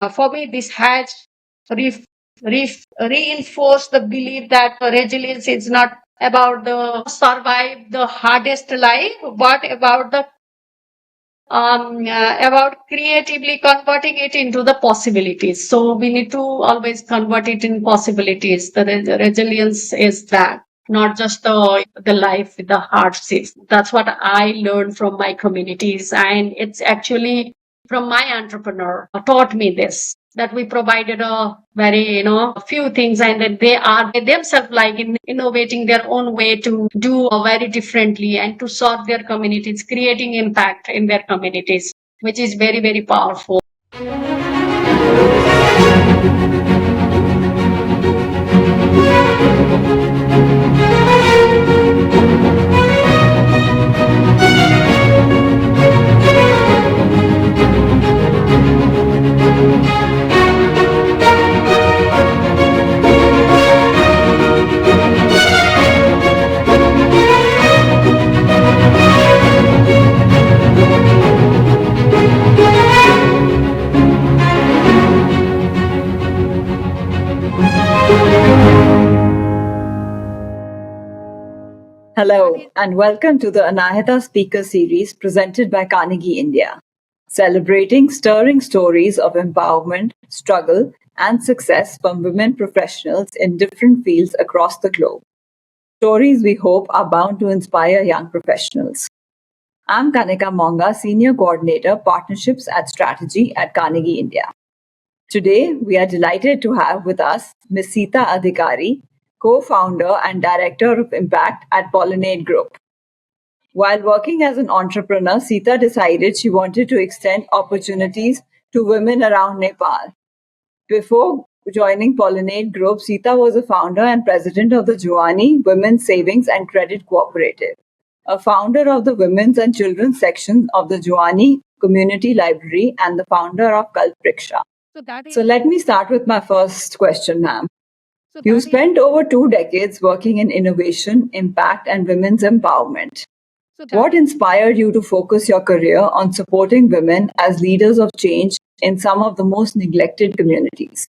For me, this has reinforced the belief that resilience is not about the survive the hardest life, but about creatively converting it into the possibilities. So we need to always convert it in possibilities. The resilience is that, not just the life with the hardships. That's what I learned from my communities, and it's actually from my entrepreneur taught me this, that we provided a very a few things, and that they are themselves like innovating their own way to do very differently and to serve their communities, creating impact in their communities, which is very very powerful. Hello, and welcome to the Anahita Speaker Series presented by Carnegie India, celebrating stirring stories of empowerment, struggle, and success from women professionals in different fields across the globe. Stories we hope are bound to inspire young professionals. I'm Kanika Monga, Senior Coordinator, Partnerships and Strategy at Carnegie India. Today, we are delighted to have with us Ms. Sita Adhikari, co-founder and director of impact at Pollinate Group. While working as an entrepreneur, Sita decided she wanted to extend opportunities to women around Nepal. Before joining Pollinate Group, Sita was a founder and president of the Juani Women's Savings and Credit Cooperative, a founder of the Women's and Children's section of the Juani Community Library, and the founder of Kalpriksha. So let me start with my first question, ma'am. You spent over 2 decades working in innovation, impact, and women's empowerment. What inspired you to focus your career on supporting women as leaders of change in some of the most neglected communities?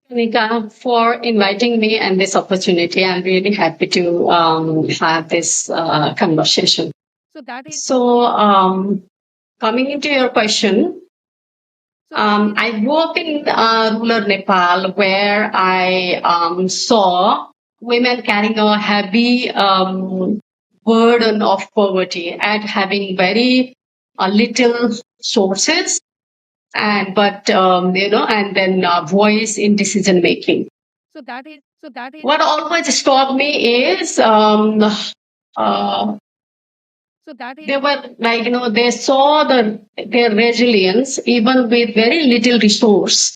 Kanika, for inviting me and this opportunity. I'm really happy to have this conversation. So, coming into your question, I work in rural Nepal, where I saw women carrying a heavy burden of poverty and having very little sources, and and then voice in decision making. What always stopped me is they were like, they saw their resilience even with very little resource.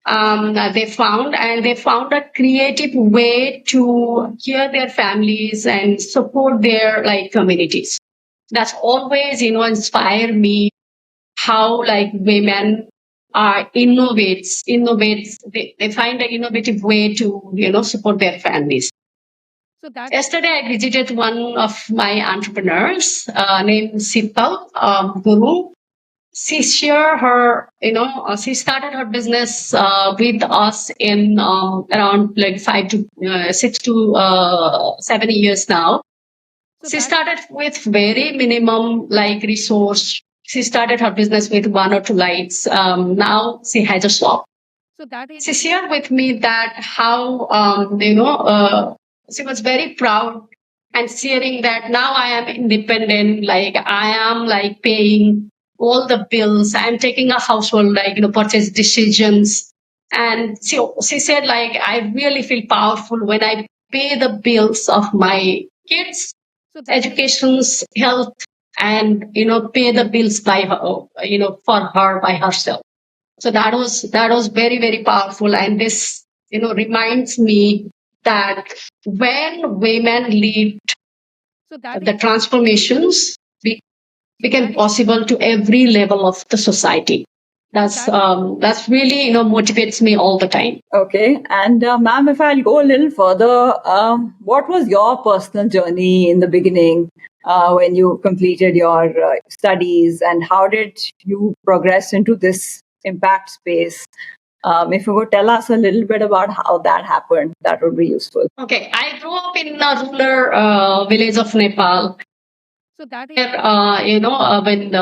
They found a creative way to care their families and support their communities. That's always inspired me, how women innovates. They find an innovative way to support their families. Yesterday, I visited one of my entrepreneurs named Sita Guru. She shared she started her business with us in around 6 to 7 years now. She started with very minimum resource. She started her business with 1 or 2 lights. Now she has a shop. She shared with me that how she was very proud and sharing that now I am independent. I am paying all the bills. I'm taking a household purchase decisions. And she said I really feel powerful when I pay the bills of my kids, education's, health, and pay the bills by her, for her by herself. So that was very very powerful, and this reminds me that when women lead, the transformations become possible to every level of the society. That's really motivates me all the time. Okay. And ma'am, if I'll go a little further, what was your personal journey in the beginning when you completed your studies, and how did you progress into this impact space? If you would tell us a little bit about how that happened, that would be useful. Okay, I grew up in a rural village of Nepal. Where, when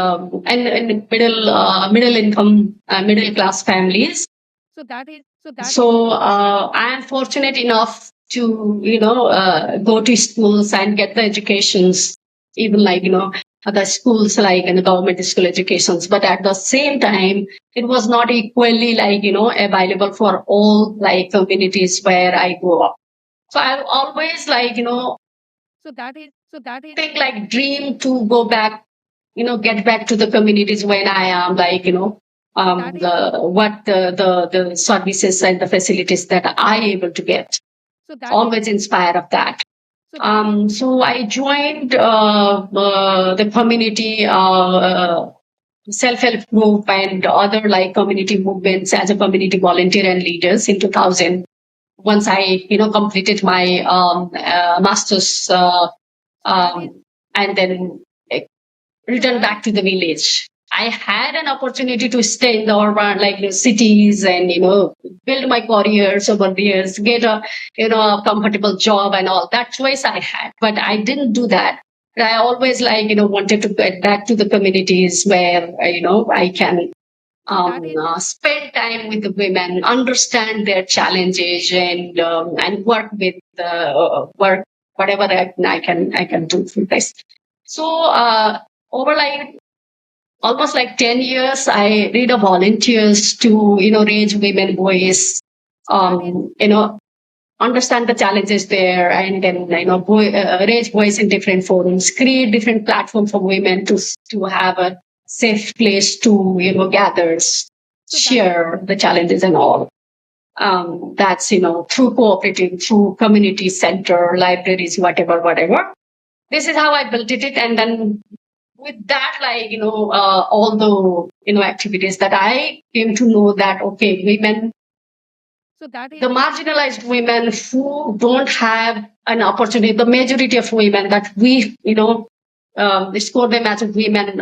and middle income middle class families. So I am fortunate enough to go to schools and get the educations, even like the schools like in the government school educations. But at the same time, it was not equally like available for all like communities where I grew up. So I always like think like dream to go back, get back to the communities when I am like the services and the facilities that I able to get. Always inspired of that. So I joined the community self-help group and other like community movements as a community volunteer and leaders in 2000. Once I completed my master's and then return back to the village. I had an opportunity to stay in the urban, like cities, and build my careers over the years, get a a comfortable job and all. That choice I had, but I didn't do that. I always like wanted to get back to the communities where I can spend time with the women, understand their challenges, and work with work whatever I can do for this. So over like almost like 10 years, I did a volunteers to raise women voice, understand the challenges there, and then raise voice in different forums, create different platforms for women to have a safe place to gather, share the challenges and all. That's through cooperative, through community center, libraries, whatever. This is how I built it, and then with that, like all the activities that I came to know that okay, women, the marginalized women who don't have an opportunity, the majority of women that we score them as women,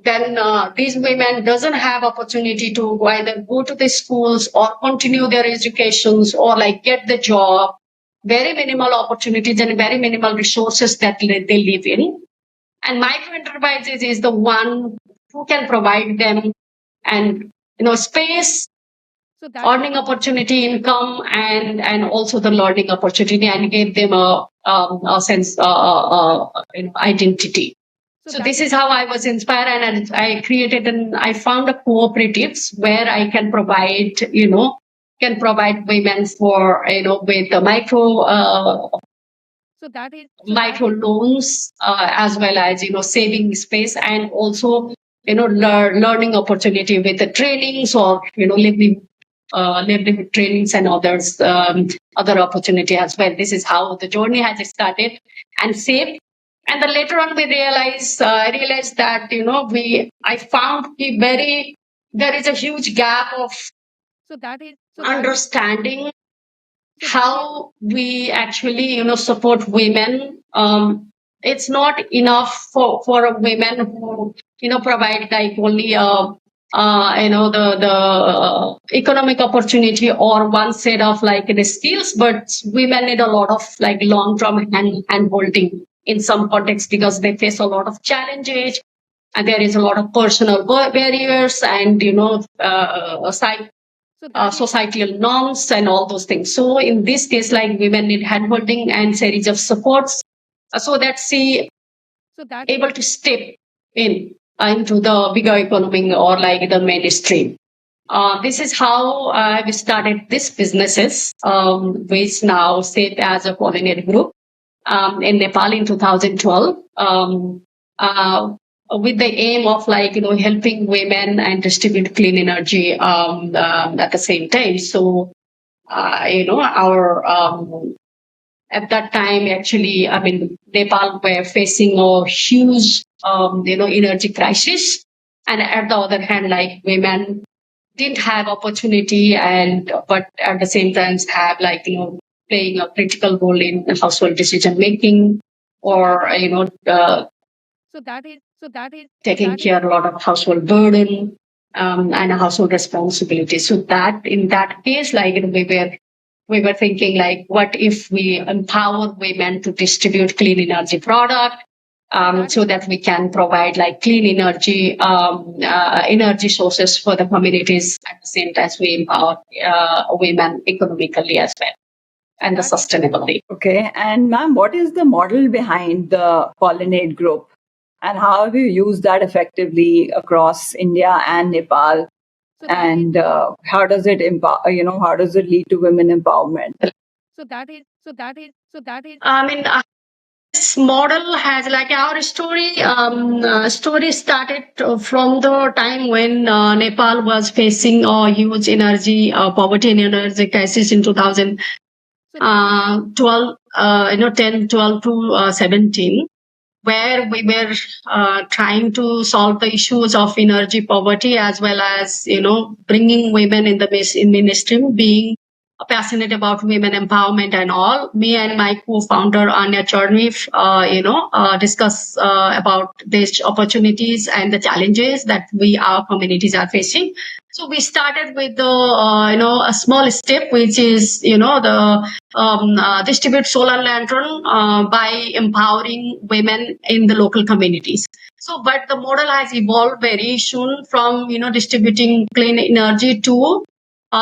then these women doesn't have opportunity to either go to the schools or continue their educations or like get the job. Very minimal opportunities and very minimal resources that they live in, and micro enterprises is the one who can provide them and space, earning opportunity, income, and also the learning opportunity, and give them a sense identity. So this is how I was inspired, and I created and I found a cooperatives where I can provide women for with the micro loans as well as saving space, and also learning opportunity with the trainings or living trainings and other opportunity as well. This is how the journey has started and saved. And then later on we I realized that I found there is a huge gap of understanding how we actually support women. It's not enough for a women who provide like only the economic opportunity or one set of like the skills, but women need a lot of like long term hand holding in some context because they face a lot of challenges, and there is a lot of personal barriers and societal norms and all those things. So in this case, like women need handholding and series of supports so that she able to step in into the bigger economy or like the mainstream. This is how we started these businesses, which now sit as a Pollinate group in Nepal in 2012. With the aim of like helping women and distribute clean energy at the same time. So our at that time actually, I mean, Nepal were facing a huge energy crisis, And at the other hand, like women didn't have opportunity, and but at the same time have like playing a critical role in household decision making, or taking care a lot of household burden, and household responsibility. So that in that case, like we were thinking like, what if we empower women to distribute clean energy product, so that we can provide like clean energy sources for the communities, at the same time as we empower women economically as well, and the sustainability. Okay. And ma'am, what is the model behind the Pollinate group? And how have you used that effectively across India and Nepal? And how does it how does it lead to women empowerment? I mean, this model has like our story. Story started from the time when Nepal was facing a huge energy poverty and energy crisis in 2012, 10, 12 to 17, where we were trying to solve the issues of energy poverty, as well as bringing women in the in mainstream, being passionate about women empowerment and all. Me and my co-founder Anya Charnif, discuss about these opportunities and the challenges that our communities are facing. So we started with the a small step, which is the distribute solar lantern by empowering women in the local communities. So, but the model has evolved very soon from distributing clean energy to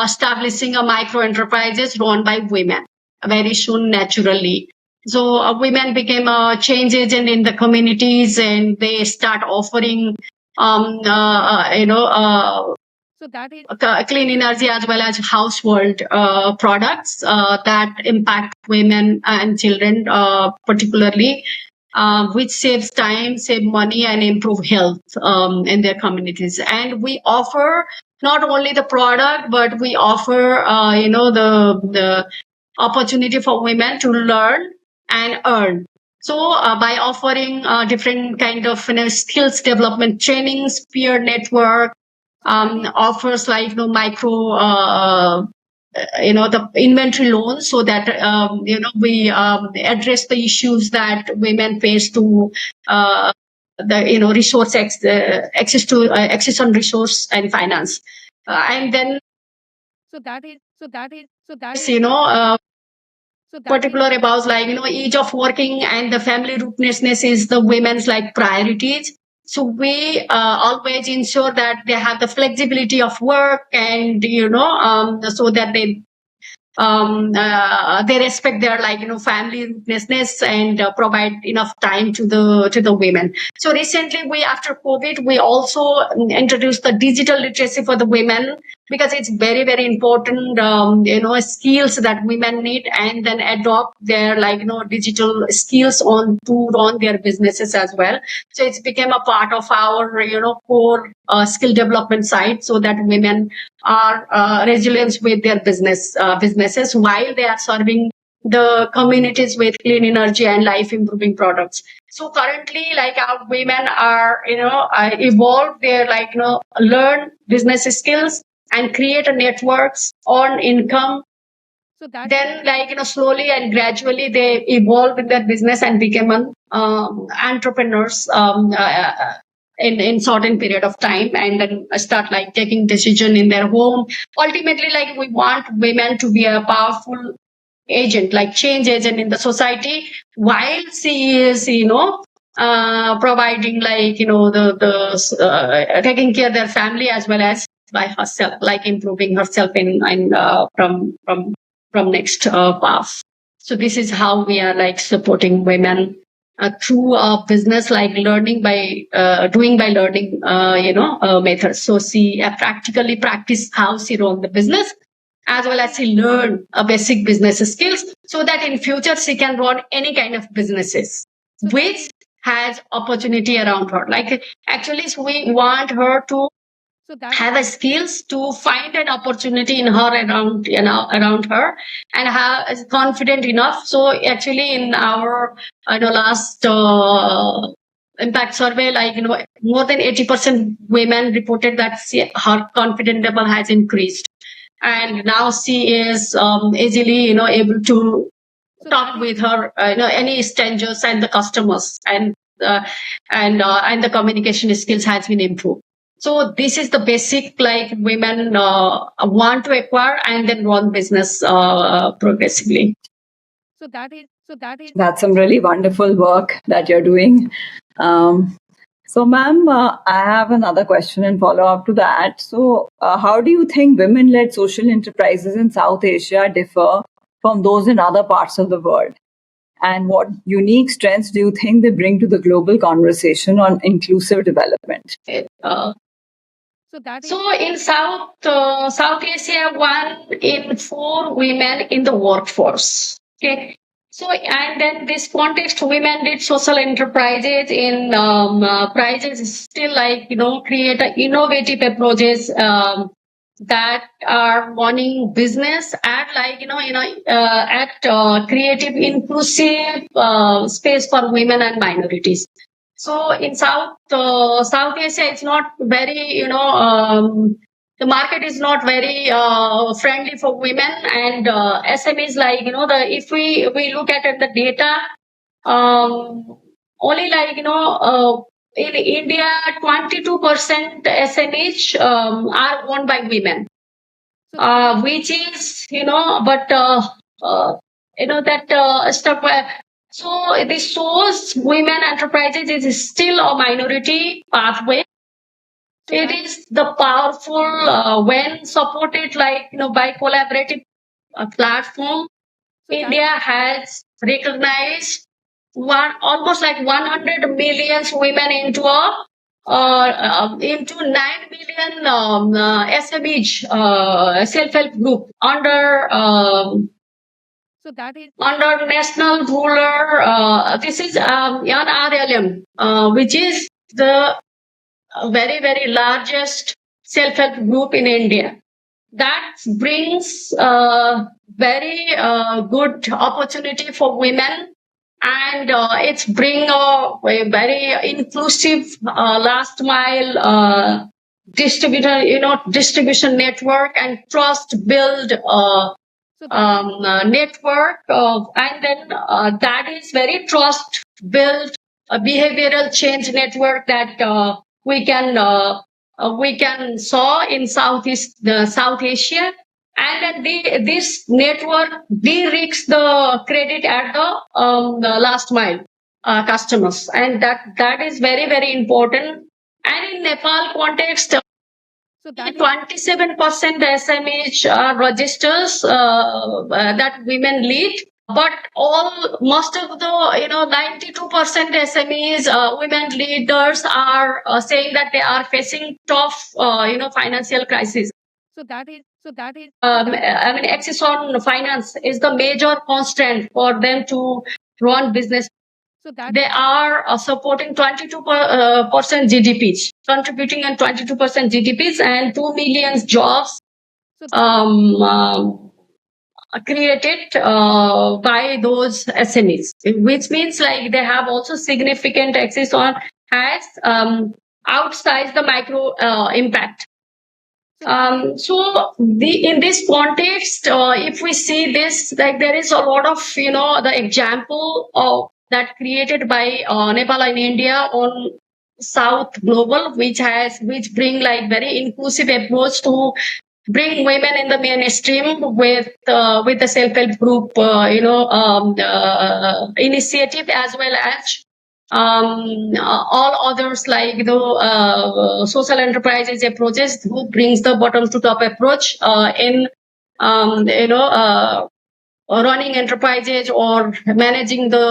establishing a micro enterprises run by women very soon naturally. So women became a change agent in the communities, and they start offering clean energy as well as household products that impact women and children particularly, which saves time, save money, and improve health in their communities. And we offer not only the product, but we offer the opportunity for women to learn and earn. So by offering different kind of skills development trainings, peer network, offers like micro the inventory loans, so that we address the issues that women face to the resource access to access on resource and finance, and then particular about like ease of working and the family rootlessness is the women's like priorities. So we always ensure that they have the flexibility of work, and so that they respect their like family business, and provide enough time to the women. So recently, we after COVID, we also introduced the digital literacy for the women, because it's very very important skills that women need, and then adopt their like digital skills on to run their businesses as well. So it's become a part of our core skill development side, so that women are resilient with their businesses, while they are serving the communities with clean energy and life improving products. So currently, like our women are evolve their like learn business skills and create a networks, earn income. Then like slowly and gradually they evolve in their business and become an entrepreneurs in certain period of time, and then start like taking decision in their home. Ultimately, like we want women to be a powerful agent, like change agent in the society, while she is providing like the taking care of their family as well as by herself, like improving herself in from next path. So this is how we are like supporting women through business, like learning by doing by learning methods. So she practically practice how she run the business, as well as she learn basic business skills, so that in future she can run any kind of businesses which has opportunity around her. Like actually we want her to have a skills to find an opportunity in her around around her, and have is confident enough. So actually in our last impact survey, like more than 80% women reported that her confidence level has increased, and now she is easily able to talk with her any strangers and the customers, uh, and the communication skills has been improved. So this is the basic, like women want to acquire and then run business progressively. That's some really wonderful work that you're doing. Um, so, ma'am, I have another question and follow up to that. So, how do you think women led social enterprises in South Asia differ from those in other parts of the world? And what unique strengths do you think they bring to the global conversation on inclusive development? So in South Asia, 1 in 4 women in the workforce. Okay. So and then this context, women did social enterprises in prizes is still like create innovative approaches that are running business at like at creative inclusive space for women and minorities. So in South Asia, it's not very the market is not very friendly for women, and SMEs, like the if we look at the data, only like in India 22% SMEs are owned by women, which is but that stuff. So this shows women enterprises is still a minority pathway. It is the powerful when supported like by collaborative platform. India has recognized almost like 100 million women into into 9 million SMEs self-help group under national ruler. This is NRLM, which is the very very largest self-help group in India. That brings very good opportunity for women, and it's bring a very inclusive last mile distribution network and trust build network, and then that is very trust built behavioral change network that we can saw in South Asia, and then this network de-risks the credit at the last mile customers, and that is very very important. And in Nepal context, 27% SMEs registers that women lead, but most of the 92% SMEs women leaders are saying that they are facing tough financial crisis. I mean, access on finance is the major constraint for them to run business. They are supporting 22% GDPs, contributing and 22% GDPs, and 2 million jobs created by those SMEs, which means like they have also significant access on has outsized the micro impact. So in this context, if we see this, like there is a lot of the example of that created by Nepal and India on South Global, which bring like very inclusive approach to bring women in the mainstream with the self-help group initiative, as well as all others like social enterprises approaches who brings the bottom to top approach in running enterprises or managing the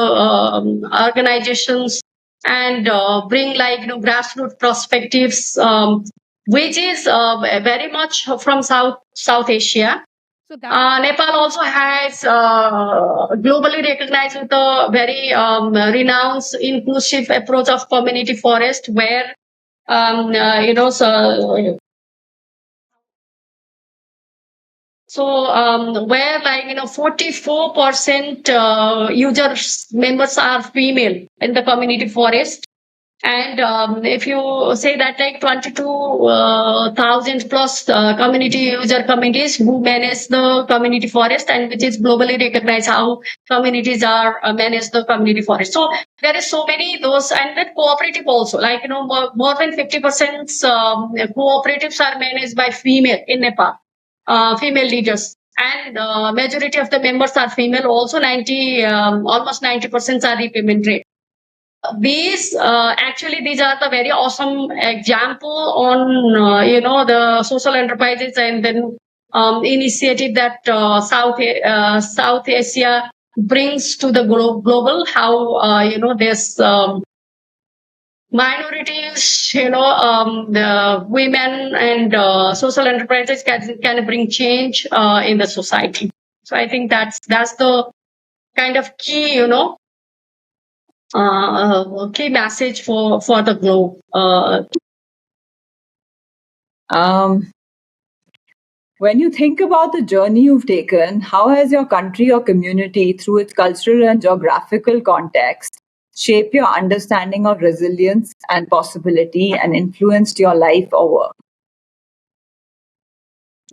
organizations, and bring like grassroots perspectives, which is very much from South Asia. Nepal also has globally recognized with a very renowned inclusive approach of community forest, where where like 44% users members are female in the community forest, And if you say that like 22,000 plus community user communities who manage the community forest, and which is globally recognized how communities are manage the community forest. So there is so many those, and then cooperative also, like more than 50% cooperatives are managed by female in Nepal, female leaders. And majority of the members are female. Also, 90 almost 90% are repayment rate. These actually these are the very awesome example on the social enterprises, and then initiative that South Asia brings to the global, how this minorities, the women and social enterprises can bring change in the society. So I think that's the kind of key, key message for the globe. When you think about the journey you've taken, how has your country or community, through its cultural and geographical context, shaped your understanding of resilience and possibility and influenced your life or work?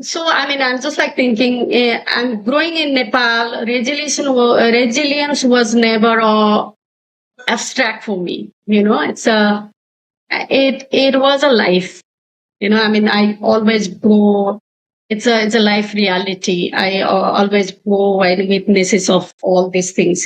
So, I mean, I'm just like thinking, I'm growing in Nepal. Resilience was never abstract for me. It was a life. I mean, I always go. It's a life reality. I always go and witnesses of all these things.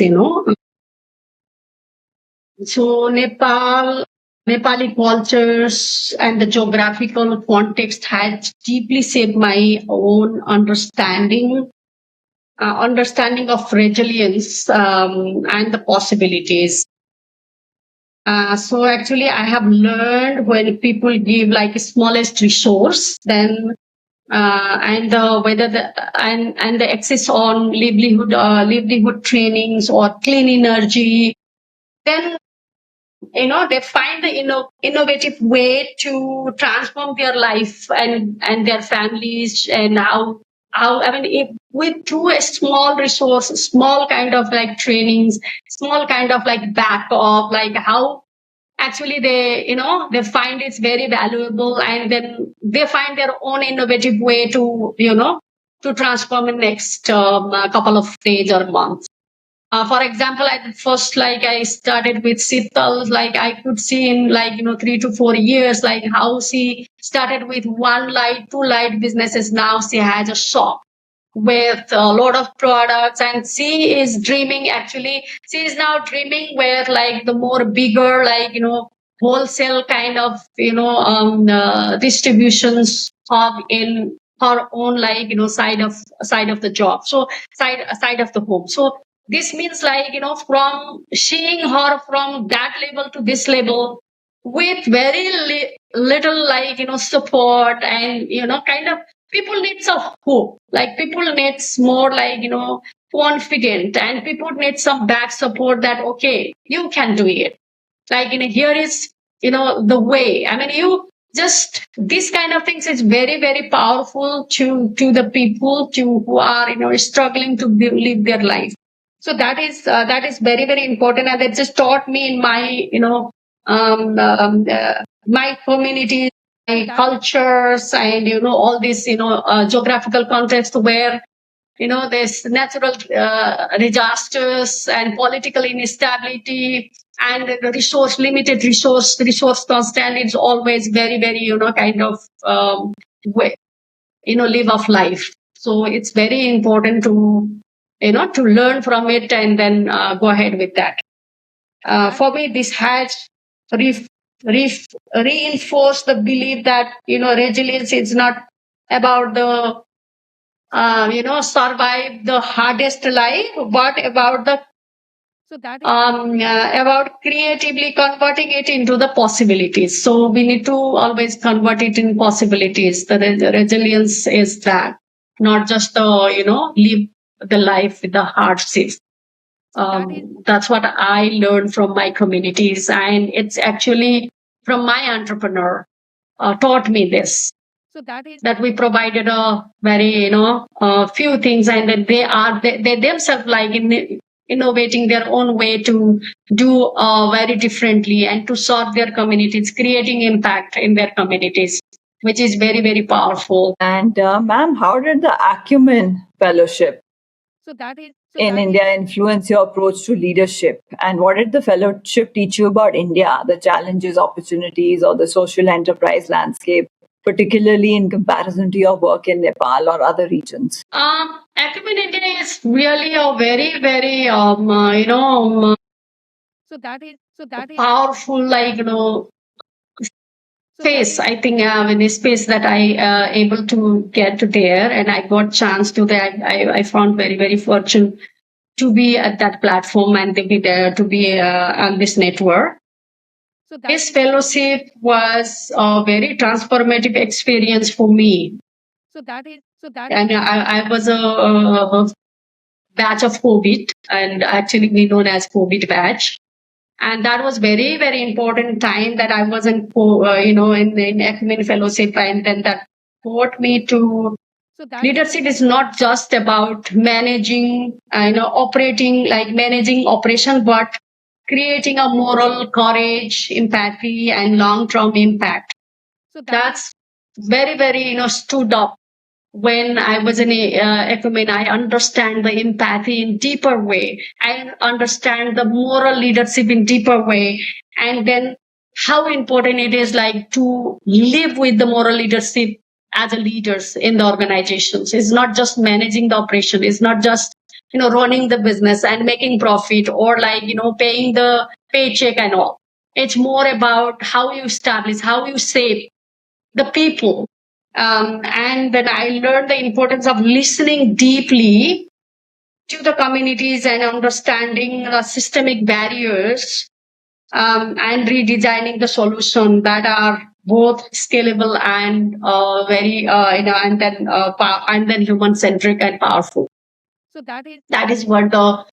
So Nepali cultures and the geographical context had deeply shaped my own understanding of resilience and the possibilities. So actually, I have learned when people give like smallest resource, then and whether the and the access on livelihood trainings or clean energy, then they find the innovative way to transform their life and their families. And how I mean, if with through a small resource, small kind of like trainings, small kind of like backup, like how actually they find it's very valuable, and then they find their own innovative way to to transform in next couple of days or months. For example, at first, like I started with Sita, like I could see in like 3 to 4 years, like how she started with one light, two light businesses. Now she has a shop with a lot of products, and she is dreaming. Actually, she is now dreaming where like the more bigger, like wholesale kind of distributions hub in her own, like side of the job, so side of the home. So this means like from seeing her from that level to this level with very little, like support, and kind of people need some hope, like people needs more, like confident, and people need some back support that okay, you can do it, like here is the way. I mean, you just this kind of things is very very powerful to the people to who are struggling to live their life. So that is very very important, and that just taught me in my my community, my cultures, and all this geographical context where there's natural disasters and political instability, and the resource constant is always very very kind of way, live of life. So it's very important to to learn from it, and then go ahead with that. For me, this has re- re- reinforced the belief that resilience is not about the survive the hardest life, but about the about creatively converting it into the possibilities. So we need to always convert it in possibilities. The resilience is that, not just the live the life with the hardships. That's what I learned from my communities, and it's actually from my entrepreneur taught me this, that we provided a very few things, and then they themselves like in innovating their own way to do very differently and to serve their communities, creating impact in their communities, which is very, very powerful. And ma'am, how did the Acumen Fellowship in India influence your approach to leadership? And what did the fellowship teach you about India, the challenges, opportunities, or the social enterprise landscape, particularly in comparison to your work in Nepal or other regions? Acumen India is really a very, very, powerful, space. I think in a space that I able to get to there, and I got chance to that. I found very, very fortunate to be at that platform and to be there, to be on this network. This fellowship was a very transformative experience for me. And I was a batch of COVID, and actually we known as COVID batch. And that was very, very important time that I wasn't, in Acumen Fellowship, and then that taught me to leadership is not just about managing, operating, like managing operation, but creating a moral courage, empathy, and long-term impact. That's very, very, stood up when I was in Ecumen. I understand the empathy in deeper way. I understand the moral leadership in deeper way. And then how important it is like to live with the moral leadership as a leaders in the organizations. It's not just managing the operation. It's not just, running the business and making profit or paying the paycheck and all. It's more about how you establish, how you shape the people. And then I learned the importance of listening deeply to the communities and understanding the systemic barriers, and redesigning the solution that are both scalable and very, and then human centric and powerful. That is what the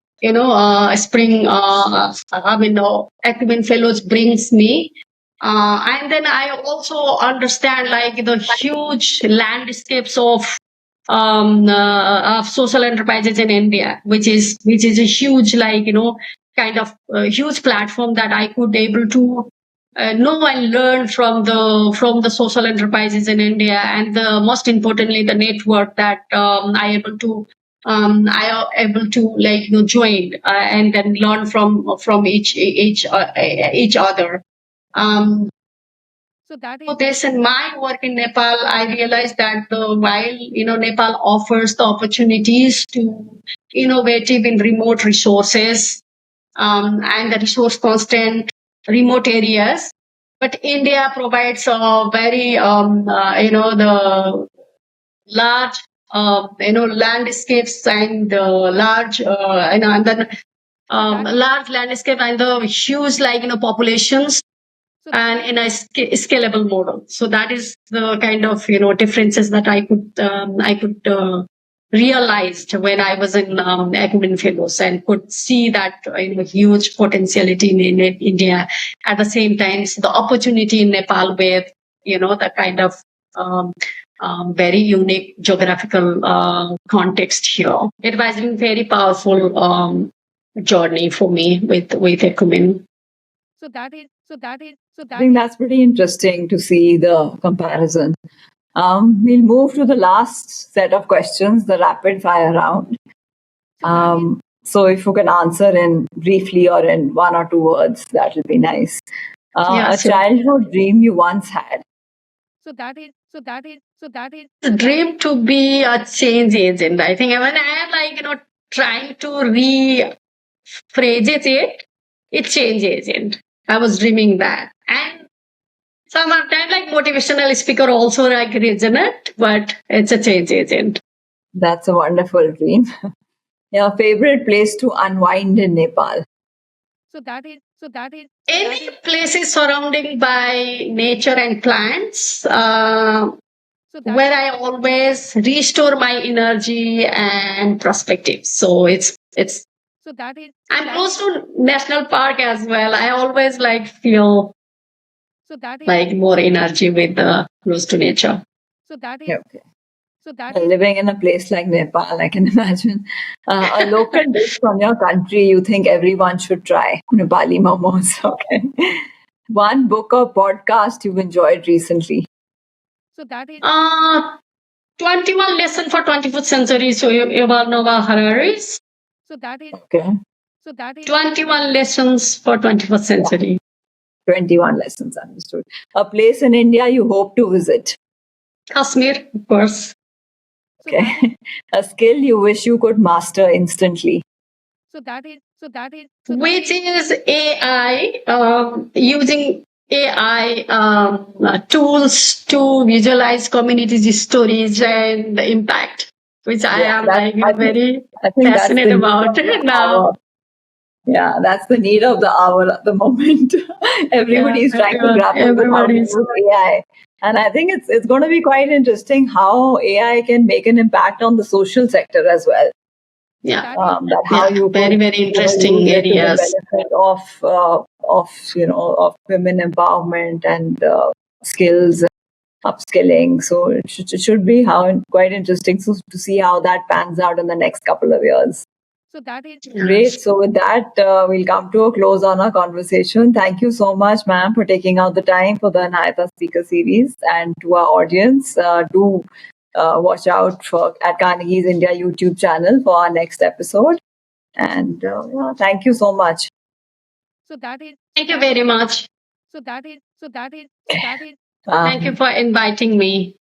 spring Acumen Fellows brings me. And then I also understand like the huge landscapes of social enterprises in India, which is a huge kind of huge platform that I could able to know and learn from the social enterprises in India, and the most importantly the network that I am able to join and then learn from each other. So this in my work in Nepal, I realized that while Nepal offers the opportunities to innovative in remote resources, and the resource constant remote areas, but India provides a very the large landscapes and large and then large landscape and the huge populations and in a scalable model. So that is the kind of differences that I could realized when I was in Acumen Fellows, and could see that huge potentiality in India. At the same time, so the opportunity in Nepal with the kind of very unique geographical context here. It was been very powerful journey for me with Acumen. I think that's pretty interesting to see the comparison. We'll move to the last set of questions, the rapid fire round. So if you can answer in briefly or in one or two words, that will be nice. A childhood dream you once had. The dream to be a change agent. I think when I am trying to rephrase it's change agent. I was dreaming that. And sometimes motivational speaker also resonate, but it's a change agent. That's a wonderful dream. Your favorite place to unwind in Nepal? Any places surrounding by nature and plants, where I always restore my energy and perspective. So it's I'm close to national park as well. I always feel more energy with close to nature. Okay. Living in a place like Nepal, I can imagine. A local dish from your country you think everyone should try. Nepali momos. Okay. One book or podcast you've enjoyed recently. Uh, 21 lesson for 21st century. So Nova Harari's Okay. 21 lessons for 21st century. 21 lessons, understood. A place in India you hope to visit. Kashmir, of course. Okay. A skill you wish you could master instantly. Which is AI, using AI tools to visualize community stories and the impact, which I am like very I think that's passionate the need about of the now. hour. Yeah, that's the need of the hour at the moment. Everybody is trying to grapple with how to use AI. And I think it's going to be quite interesting how AI can make an impact on the social sector as well. Yeah, that how you very could, interesting use it to the areas. benefit of women empowerment and skills upskilling. So it should be quite interesting to see how that pans out in the next couple of years. Great. So with that, we'll come to a close on our conversation. Thank you so much, ma'am, for taking out the time for the Anahita Speaker Series. And to our audience, do watch out at Carnegie's India YouTube channel for our next episode. And thank you so much. Thank you very much. Thank you for inviting me.